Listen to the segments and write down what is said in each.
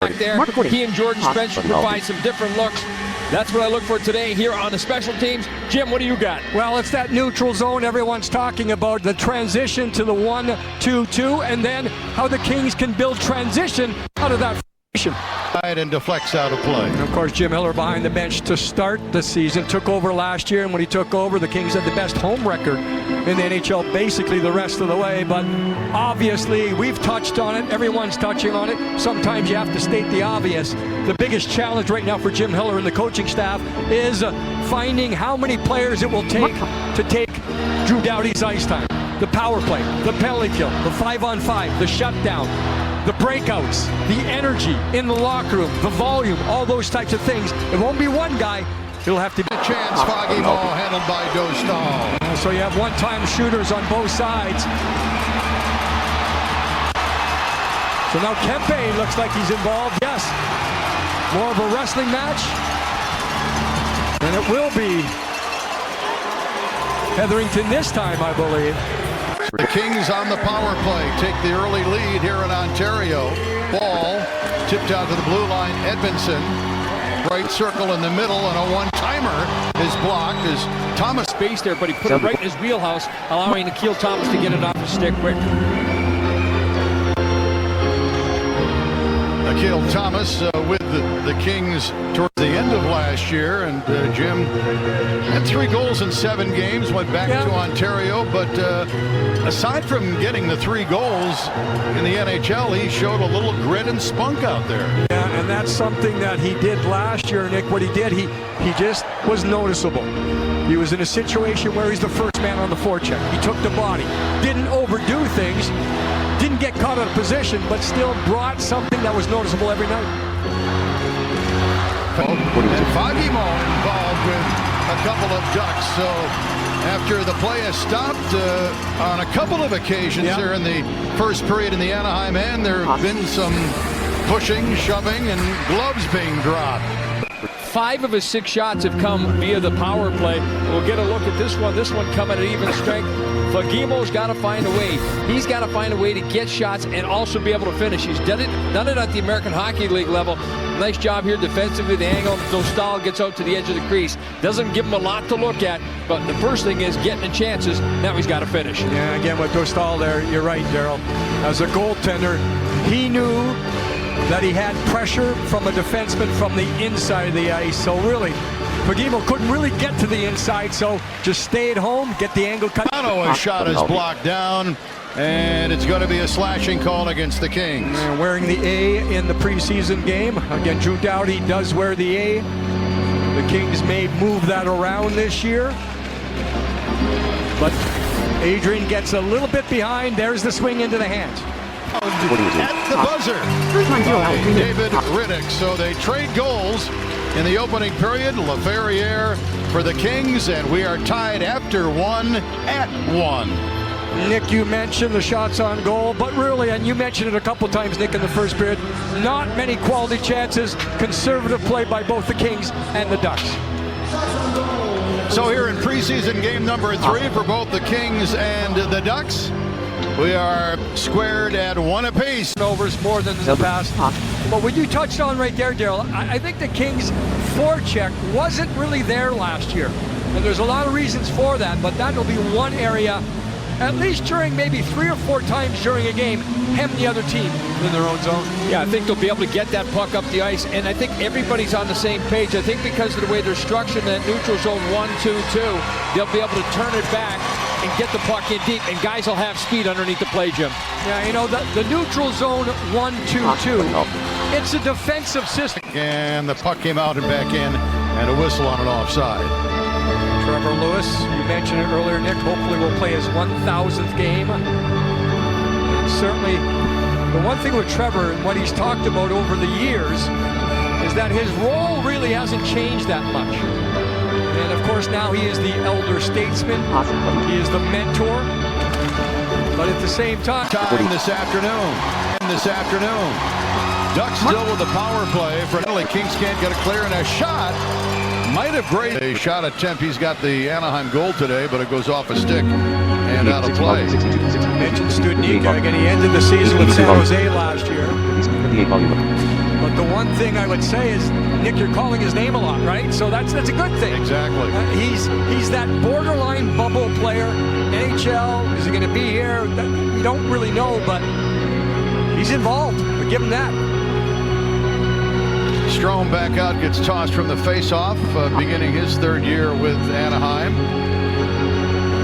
back there. He and Jordan Spencer provide some different looks. That's what I look for today here on the special teams. Jim, what do you got? Well, it's that neutral zone everyone's talking about, the transition to the 1-2-2, and then how the Kings can build transition out of that formation. And deflects out of play. And of course, Jim Hiller behind the bench to start the season. Took over last year, and when he took over, the Kings had the best home record in the NHL basically the rest of the way. But obviously, we've touched on it. Everyone's touching on it. Sometimes you have to state the obvious. The biggest challenge right now for Jim Hiller and the coaching staff is finding how many players it will take to take Drew Doughty's ice time. The power play, the penalty kill, the 5-on-5, the shutdown, the breakouts, the energy in the locker room, the volume, all those types of things. It won't be one guy. It'll have to be a chance. Foggy ball handled by Dostal. So you have one-time shooters on both sides. So now Kempe looks like he's involved. Yes. More of a wrestling match. And it will be Hetherington this time, I believe. The Kings on the power play take the early lead here in Ontario. Ball tipped out to the blue line. Edmondson, right circle in the middle, and a one-timer is blocked as Thomas. Space there, but he put it right in his wheelhouse, allowing Akil Thomas to get it off his stick quick. Akil Thomas with the Kings towards the end of last year, and Jim had 3 goals in 7 games, went back to Ontario, but aside from getting the 3 goals in the NHL, he showed a little grit and spunk out there. Yeah, and that's something that he did last year, Nick. What he did, he just was noticeable. He was in a situation where he's the first man on the forecheck. He took the body, didn't overdo things, didn't get caught out of position, but still brought something that was noticeable every night. And Foggy involved with a couple of ducks. So after the play has stopped on a couple of occasions there in the first period in the Anaheim end, there have been some pushing, shoving, and gloves being dropped. 5 of his 6 shots have come via the power play. We'll get a look at this one. This one coming at even strength. Fagimo's got to find a way. He's got to find a way to get shots and also be able to finish. He's done it at the American Hockey League level. Nice job here defensively. The angle, Dostal gets out to the edge of the crease. Doesn't give him a lot to look at, but the first thing is getting the chances. Now he's got to finish. Yeah, again with Dostal there, you're right, Daryl. As a goaltender, he knew that he had pressure from a defenseman from the inside of the ice. So really, Fagimo couldn't really get to the inside, so just stay at home, get the angle cut. His shot is blocked down, and it's going to be a slashing call against the Kings. Wearing the A in the preseason game. Again, Drew Doughty does wear the A. The Kings may move that around this year. But Adrian gets a little bit behind. There's the swing into the hands. At the buzzer by David Riddick. So they trade goals in the opening period. LaFerriere for the Kings, and we are tied after 1 at 1. Nick, you mentioned the shots on goal, but really, and you mentioned it a couple times, Nick, in the first period, not many quality chances. Conservative play by both the Kings and the Ducks. So here in preseason game number 3 for both the Kings and the Ducks, we are squared at 1 apiece. Overs more than in the past. But what you touched on right there, Daryl, I think the Kings' forecheck wasn't really there last year. And there's a lot of reasons for that, but that will be one area, at least during maybe 3 or 4 times during a game, hem the other team in their own zone. Yeah, I think they'll be able to get that puck up the ice, and I think everybody's on the same page. I think because of the way they're structured in that neutral zone 1-2-2, they'll be able to turn it back and get the puck in deep, and guys will have speed underneath the play, Jim. Yeah, you know, the neutral zone 1-2-2, it's a defensive system. And the puck came out and back in, and a whistle on an offside. Trevor Lewis, you mentioned it earlier, Nick, hopefully will play his 1,000th game. And certainly, the one thing with Trevor and what he's talked about over the years is that his role really hasn't changed that much. And of course, now he is the elder statesman. He is the mentor. But at the same time this afternoon. Ducks still with the power play. For Kings can't get a clear, and a shot might have grazed a shot attempt. He's got the Anaheim goal today, but it goes off a stick and out of play. Mentioned Studnicka. Again, he ended the season with San Jose last year. But one thing I would say is, Nick, you're calling his name a lot, right? So that's a good thing. Exactly. He's that borderline bubble player. NHL, is he going to be here? We don't really know, but he's involved. We give him that. Strome back out, gets tossed from the face-off, beginning his third year with Anaheim.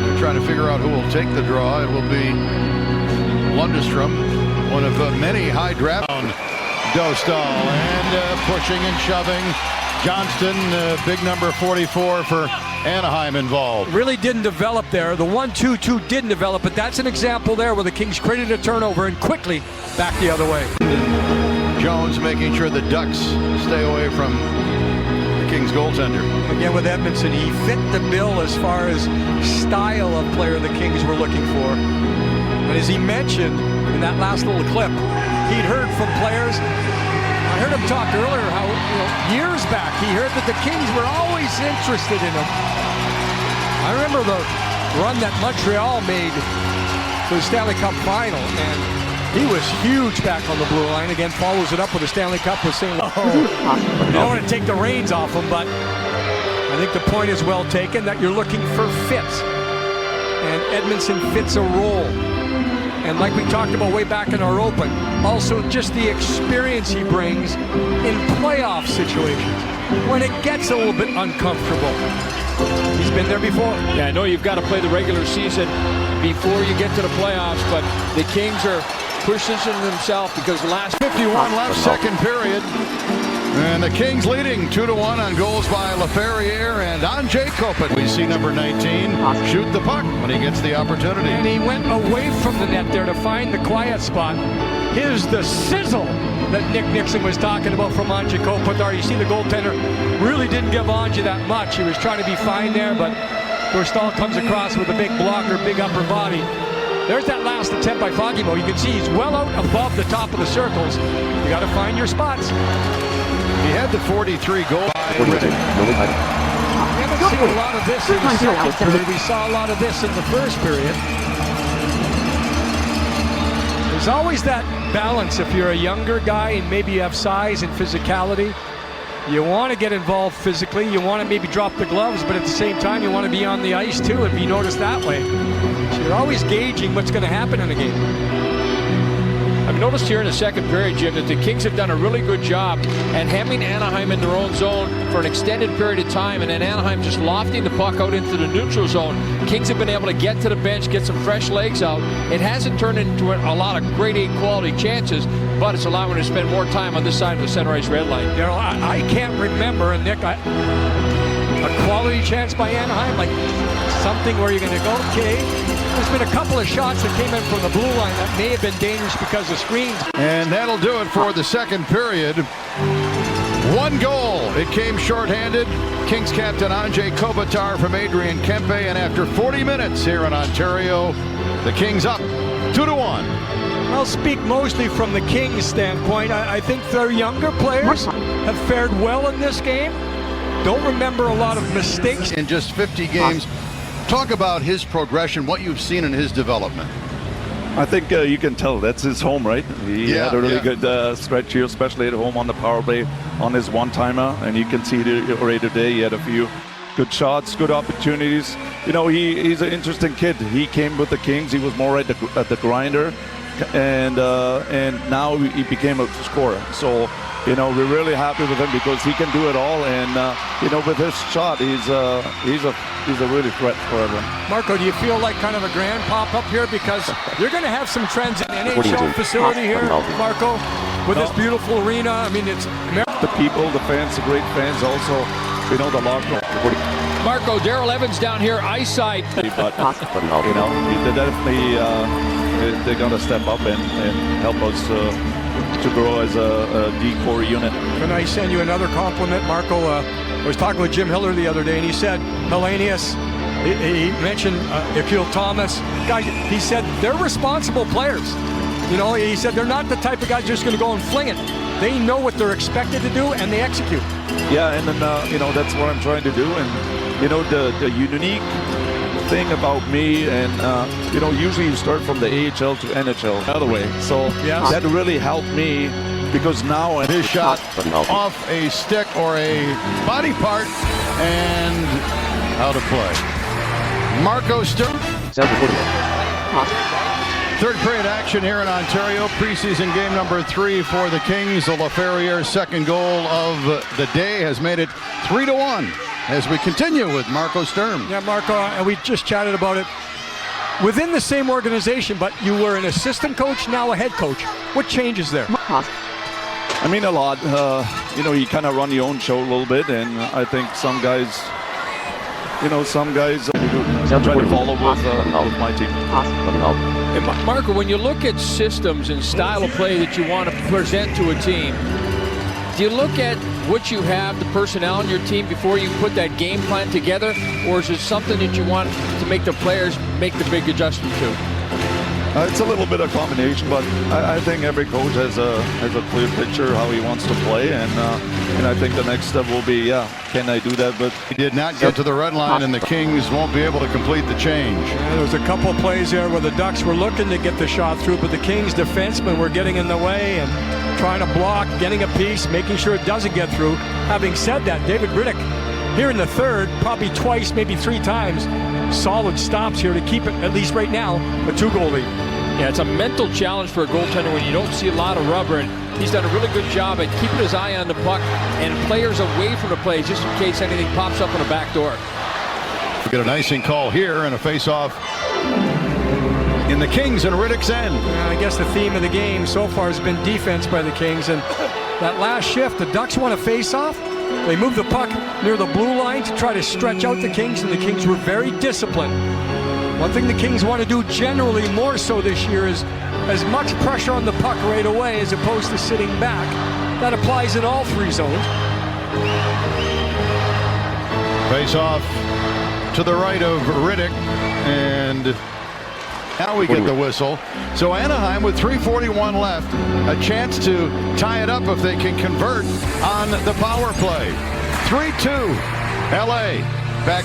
They're trying to figure out who will take the draw. It will be Lundestrom, one of many high draft. Dostal and pushing and shoving. Johnston, big number 44 for Anaheim involved. Really didn't develop there. The 1-2-2 didn't develop, but that's an example there where the Kings created a turnover and quickly back the other way. Jones making sure the Ducks stay away from the Kings goaltender. Again with Edmondson, he fit the bill as far as style of player the Kings were looking for. But as he mentioned in that last little clip, he'd heard from players. I heard him talk earlier how, years back, he heard that the Kings were always interested in him. I remember the run that Montreal made to the Stanley Cup final, and he was huge back on the blue line. Again, follows it up with the Stanley Cup with St. Louis. I don't want to take the reins off him, but I think the point is well taken that you're looking for fits. And Edmondson fits a role. And like we talked about way back in our open, also just the experience he brings in playoff situations when it gets a little bit uncomfortable. He's been there before. Yeah, I know you've got to play the regular season before you get to the playoffs, but the Kings are pushing themselves because the last 51 left, second period. And the Kings leading 2-1 on goals by LaFerriere and Andrei Kopitar. We see number 19 shoot the puck when he gets the opportunity. And he went away from the net there to find the quiet spot. Here's the sizzle that Nick Nixon was talking about from Andrei Kopitar. You see the goaltender really didn't give Andrei that much. He was trying to be fine there, but Dostal comes across with a big blocker, big upper body. There's that last attempt by Foggymo. You can see he's well out above the top of the circles. You got to find your spots. He had the 43 goal. We haven't seen a lot of this in the second period. We saw a lot of this in the first period. There's always that balance if you're a younger guy and maybe you have size and physicality. You want to get involved physically. You want to maybe drop the gloves, but at the same time, you want to be on the ice too and be noticed that way. So you're always gauging what's going to happen in a game. I've noticed here in the second period, Jim, that the Kings have done a really good job at hemming Anaheim in their own zone for an extended period of time, and then Anaheim just lofting the puck out into the neutral zone. Kings have been able to get to the bench, get some fresh legs out. It hasn't turned into a lot of grade A quality chances, but it's allowing them to spend more time on this side of the center ice red line. You know, I can't remember, and Nick, a quality chance by Anaheim, like something where you're going to go, okay. There's been a couple of shots that came in from the blue line that may have been dangerous because of screens. And that'll do it for the second period. One goal. It came shorthanded. Kings captain Andrei Kopitar from Adrian Kempe. And after 40 minutes here in Ontario, the Kings up 2-1. I'll speak mostly from the Kings standpoint. I think their younger players have fared well in this game. Don't remember a lot of mistakes. In just 50 games. Talk about his progression, what you've seen in his development. I think you can tell that's his home, right? He had a really good stretch here, especially at home on the power play on his one-timer. And you can see already today he had a few good shots, good opportunities. You know, he's an interesting kid. He came with the Kings. He was more at the grinder. And now he became a scorer. So, you know, we're really happy with him because he can do it all. And, you know, with his shot, he's a really threat for everyone. Marco, do you feel like kind of a grand pop-up here? Because you're going to have some trends in the NHL facility here, Marco, with this beautiful arena. I mean, it's... The people, the fans, the great fans also, you know, the locker room. Marco, Daryl Evans down here, ice side. But, you know, they definitely, they're going to step up and help us to grow as a D-core unit. Can I send you another compliment, Marco? I was talking with Jim Hiller the other day, and he said, Hellenius, he mentioned Akil Thomas. Guys, he said they're responsible players. You know, he said they're not the type of guys just going to go and fling it. They know what they're expected to do, and they execute. Yeah, and then, you know, that's what I'm trying to do. And, you know, the unique thing about me, and, you know, usually you start from the AHL to NHL the other way. So that really helped me because now His shot off a stick or a body part and out of play. Marco Sturm. Third period action here in Ontario. Preseason game number 3 for the Kings. The LaFerrier's second goal of the day has made it 3-1 as we continue with Marco Sturm. Yeah, Marco, and we just chatted about it. Within the same organization, but you were an assistant coach, now a head coach. What changes there? I mean, a lot. You kind of run your own show a little bit, and I think some guys try to follow with my team. And Marco, when you look at systems and style of play that you want to present to a team, do you look at what you have, the personnel on your team, before you put that game plan together, or is it something that you want to make the players make the big adjustment to? It's a little bit of combination, but I think every coach has a clear picture how he wants to play, and I think the next step will be, can I do that? But he did not get to the red line, and the Kings won't be able to complete the change. Yeah, there was a couple of plays there where the Ducks were looking to get the shot through, but the Kings defensemen were getting in the way and trying to block, getting a piece, making sure it doesn't get through. Having said that, David Riddick here in the third, probably twice, maybe 3 times, solid stops here to keep it, at least right now, a 2-goal lead. Yeah, it's a mental challenge for a goaltender when you don't see a lot of rubber, and he's done a really good job at keeping his eye on the puck and players away from the play just in case anything pops up on the back door. We get an icing call here and a face-off in the Kings and Riddick's end. Well, I guess the theme of the game so far has been defense by the Kings, and that last shift, the Ducks want to face off. They move the puck near the blue line to try to stretch out the Kings, and the Kings were very disciplined. One thing the Kings want to do generally more so this year is as much pressure on the puck right away as opposed to sitting back. That applies in all 3 zones. Face off to the right of Riddick, and now we get the whistle. So Anaheim with 3:41 left, a chance to tie it up if they can convert on the power play. 3-2 LA back.